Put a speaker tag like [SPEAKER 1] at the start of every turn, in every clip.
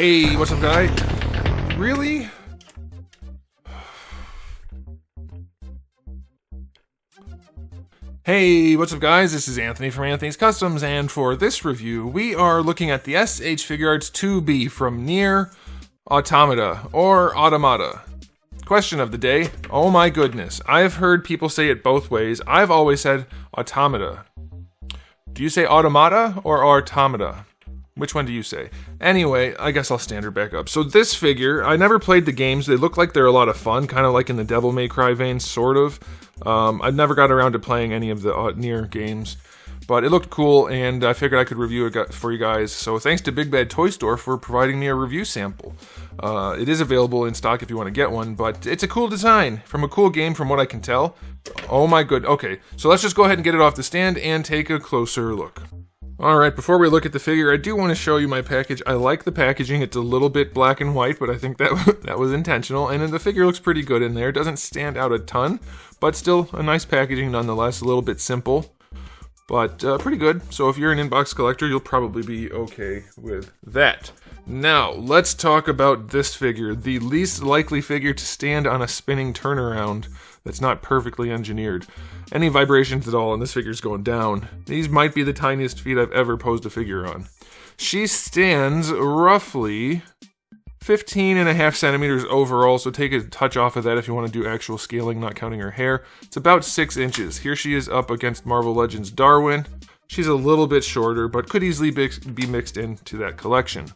[SPEAKER 1] Hey, what's up, guy? Really? Hey, what's up, guys? This is Anthony from Anthony's Customs, and for this review, we are looking at the SH Figuarts 2B from NieR Automata, or Automata. Question of the day. Oh my goodness. I've heard people say it both ways. I've always said automata. Do you say automata or automata? Which one do you say? Anyway, I guess I'll stand her back up. So this figure, I never played the games. They look like they're a lot of fun, kind of like in the Devil May Cry vein, sort of. I've never got around to playing any of the NieR games, but it looked cool, and I figured I could review it for you guys. So thanks to Big Bad Toy Store for providing me a review sample. It is available in stock if you want to get one, but it's a cool design from a cool game from what I can tell. Oh my good. Okay, so let's just go ahead and get it off the stand and take a closer look. Alright, before we look at the figure, I do want to show you my package. I like the packaging. It's a little bit black and white, but I think that was intentional. And then the figure looks pretty good in there. It doesn't stand out a ton, but still a nice packaging nonetheless. A little bit simple, but pretty good. So if you're an inbox collector, you'll probably be okay with that. Now, let's talk about this figure. The least likely figure to stand on a spinning turnaround that's not perfectly engineered. Any vibrations at all, and this figure's going down. These might be the tiniest feet I've ever posed a figure on. She stands roughly 15.5 centimeters overall, so take a touch off of that if you want to do actual scaling, not counting her hair. It's about 6 inches. Here she is up against Marvel Legends Darwin. She's a little bit shorter, but could easily be mixed into that collection.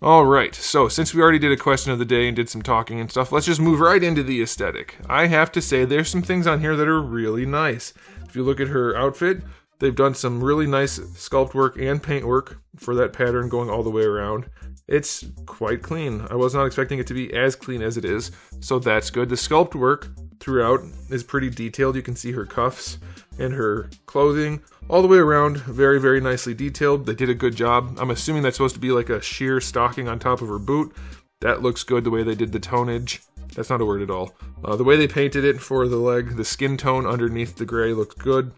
[SPEAKER 1] Alright, so since we already did a question of the day and did some talking and stuff, let's just move right into the aesthetic. I have to say, there's some things on here that are really nice. If you look at her outfit, they've done some really nice sculpt work and paint work for that pattern going all the way around. It's quite clean. I was not expecting it to be as clean as it is, so that's good. The sculpt work throughout is pretty detailed. You can see her cuffs and her clothing all the way around, very, very nicely detailed. They did a good job. I'm assuming that's supposed to be like a sheer stocking on top of her boot. That looks good, the way they did the tonage. That's not a word at all. The way they painted it for the leg, the skin tone underneath the gray looked good.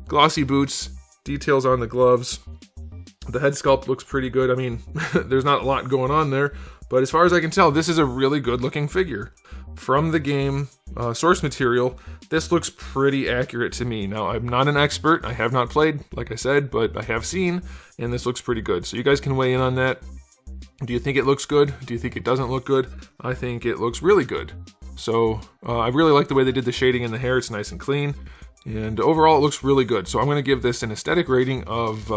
[SPEAKER 1] Glossy boots, details on the gloves. The head sculpt looks pretty good. I mean, there's not a lot going on there, but as far as I can tell, this is a really good looking figure. From the game source material, this looks pretty accurate to me. Now, I'm not an expert. I have not played, like I said, but I have seen, and this looks pretty good. So you guys can weigh in on that. Do you think it looks good? Do you think it doesn't look good? I think it looks really good. So I really like the way they did the shading in the hair. It's nice and clean, and overall it looks really good. So I'm going to give this an aesthetic rating of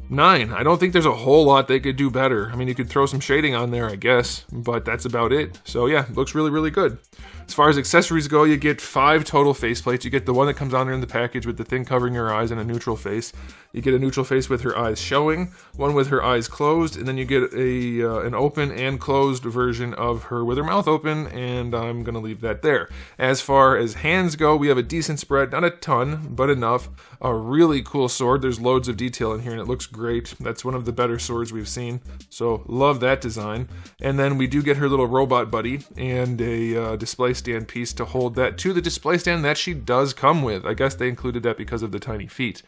[SPEAKER 1] 9. I don't think there's a whole lot they could do better. I mean, you could throw some shading on there, I guess, but that's about it. So yeah, it looks really, really good. As far as accessories go, you get 5 total faceplates. You get the one that comes on there in the package with the thing covering her eyes and a neutral face. You get a neutral face with her eyes showing, one with her eyes closed, and then you get an open and closed version of her with her mouth open, and I'm going to leave that there. As far as hands go, we have a decent spread, not a ton, but enough. A really cool sword. There's loads of detail in here, and it looks great. That's one of the better swords we've seen, so love that design. And then we do get her little robot buddy and a display stand piece to hold that to the display stand that she does come with. I guess they included that because of the tiny feet.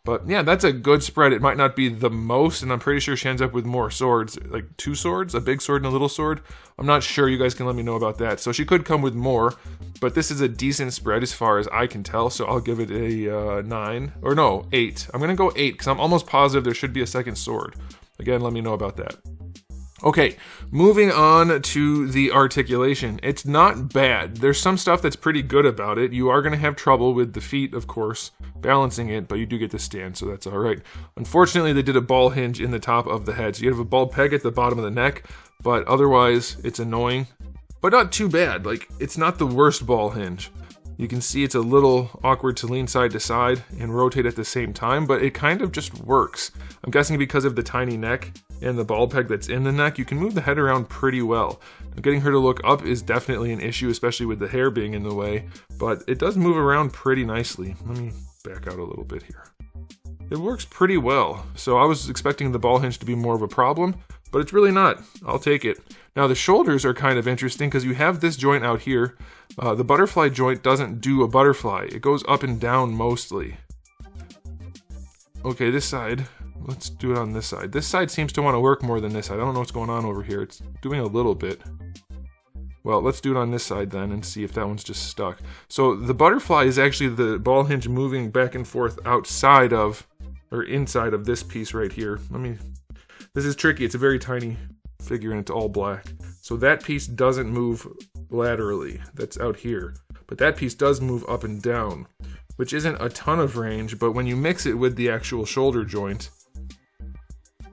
[SPEAKER 1] But yeah, that's a good spread. It might not be the most, and I'm pretty sure she ends up with more swords, like 2 swords, a big sword and a little sword. I'm not sure. You guys can let me know about that. So she could come with more, but this is a decent spread as far as I can tell, so I'll give it a 9, or no, 8. I'm going to go 8 because I'm almost positive there should be a second sword. Again, let me know about that. Okay, moving on to the articulation. It's not bad. There's some stuff that's pretty good about it. You are going to have trouble with the feet, of course, balancing it, but you do get the stand, so that's all right. Unfortunately, they did a ball hinge in the top of the head, so you have a ball peg at the bottom of the neck, but otherwise, it's annoying. But not too bad. Like, it's not the worst ball hinge. You can see it's a little awkward to lean side to side and rotate at the same time, but it kind of just works. I'm guessing because of the tiny neck and the ball peg that's in the neck, you can move the head around pretty well. Now, getting her to look up is definitely an issue, especially with the hair being in the way, but it does move around pretty nicely. Let me back out a little bit here. It works pretty well. So I was expecting the ball hinge to be more of a problem, but it's really not. I'll take it. Now the shoulders are kind of interesting because you have this joint out here. The butterfly joint doesn't do a butterfly. It goes up and down mostly. Okay, this side let's do it on this side. This side seems to want to work more than this side. I don't know what's going on over here. It's doing a little bit. Well, let's do it on this side then and see if that one's just stuck. So the butterfly is actually the ball hinge moving back and forth outside of, or inside of this piece right here. This is tricky. It's a very tiny figure and it's all black. So that piece doesn't move laterally. That's out here. But that piece does move up and down, which isn't a ton of range, but when you mix it with the actual shoulder joint,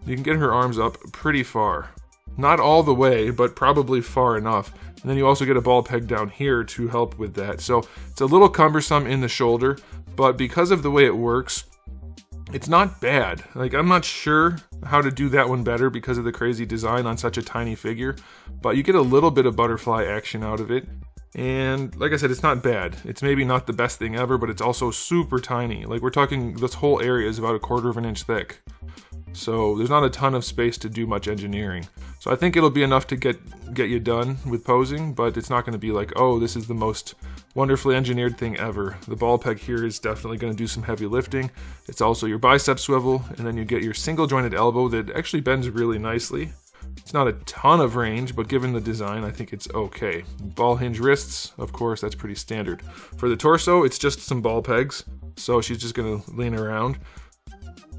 [SPEAKER 1] you can get her arms up pretty far. Not all the way, but probably far enough. And then you also get a ball peg down here to help with that. So it's a little cumbersome in the shoulder, but because of the way it works, it's not bad. Like, I'm not sure how to do that one better because of the crazy design on such a tiny figure, but you get a little bit of butterfly action out of it. And like I said, it's not bad. It's maybe not the best thing ever, but it's also super tiny. Like, we're talking, this whole area is about 1/4 of an inch thick. So there's not a ton of space to do much engineering. So I think it'll be enough to get you done with posing, but it's not going to be like, oh, this is the most wonderfully engineered thing ever. The ball peg here is definitely going to do some heavy lifting. It's also your bicep swivel, and then you get your single jointed elbow that actually bends really nicely. It's not a ton of range, but given the design, I think it's okay. Ball hinge wrists, of course, that's pretty standard. For the torso, it's just some ball pegs, so she's just going to lean around.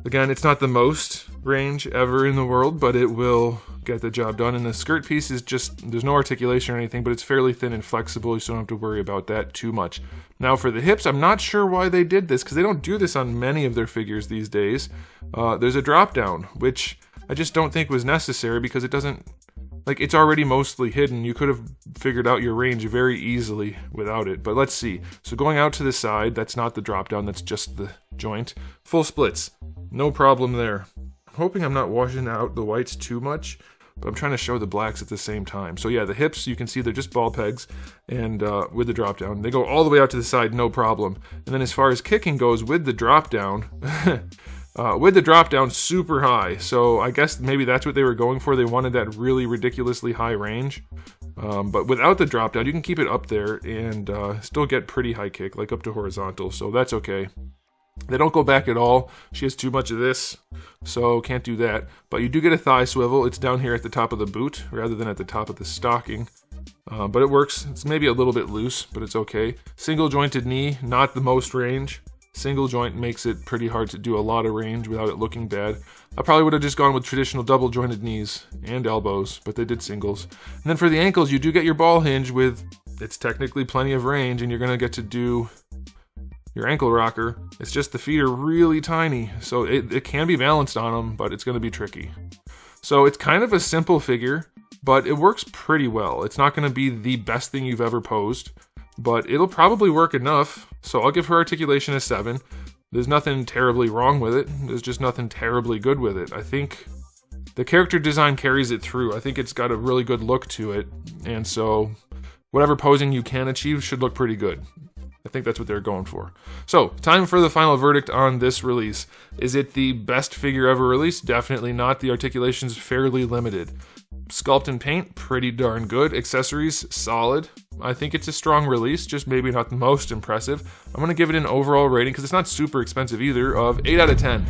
[SPEAKER 1] Again, it's not the most range ever in the world, but it will get the job done. And the skirt piece is just, there's no articulation or anything, but it's fairly thin and flexible, so you don't have to worry about that too much. Now for the hips, I'm not sure why they did this, because they don't do this on many of their figures these days. There's a drop down, which I just don't think was necessary because it doesn't, like, it's already mostly hidden. You could have figured out your range very easily without it, but let's see. So going out to the side, that's not the drop down, that's just the joint. Full splits, no problem there. I'm hoping I'm not washing out the whites too much, but I'm trying to show the blacks at the same time. So yeah, the hips, you can see they're just ball pegs, and with the drop down, they go all the way out to the side, no problem. And then as far as kicking goes, with the drop down, super high. So I guess maybe that's what they were going for. They wanted that really ridiculously high range. But without the drop down, you can keep it up there and still get pretty high kick, like up to horizontal. So that's okay. They don't go back at all. She has too much of this, so can't do that. But you do get a thigh swivel. It's down here at the top of the boot rather than at the top of the stocking. But it works. It's maybe a little bit loose, but it's okay. Single jointed knee, not the most range. Single joint makes it pretty hard to do a lot of range without it looking bad. I probably would have just gone with traditional double jointed knees and elbows, but they did singles. And then for the ankles, you do get your ball hinge with, it's technically plenty of range, and you're going to get to do your ankle rocker. It's just the feet are really tiny, so it can be balanced on them, but it's going to be tricky. So it's kind of a simple figure, but it works pretty well. It's not going to be the best thing you've ever posed, but it'll probably work enough. So I'll give her articulation a 7. There's nothing terribly wrong with it. There's just nothing terribly good with it. I think the character design carries it through. I think it's got a really good look to it, and so whatever posing you can achieve should look pretty good. I think that's what they're going for. So, time for the final verdict on this release. Is it the best figure ever released? Definitely not. The articulation's fairly limited. Sculpt and paint, pretty darn good. Accessories, solid. I think it's a strong release, just maybe not the most impressive. I'm going to give it an overall rating, because it's not super expensive either, of 8 out of 10.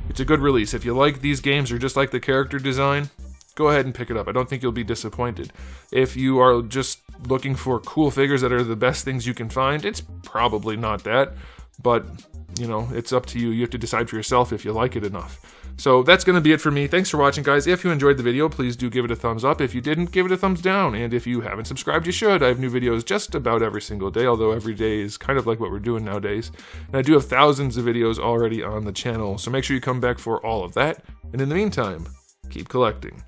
[SPEAKER 1] It's a good release. If you like these games or just like the character design, go ahead and pick it up. I don't think you'll be disappointed. If you are just looking for cool figures that are the best things you can find, it's probably not that, but you know, it's up to you. You have to decide for yourself if you like it enough. So that's going to be it for me. Thanks for watching, guys. If you enjoyed the video, please do give it a thumbs up. If you didn't, give it a thumbs down. And if you haven't subscribed, you should. I have new videos just about every single day, although every day is kind of like what we're doing nowadays. And I do have thousands of videos already on the channel, so make sure you come back for all of that. And in the meantime, keep collecting.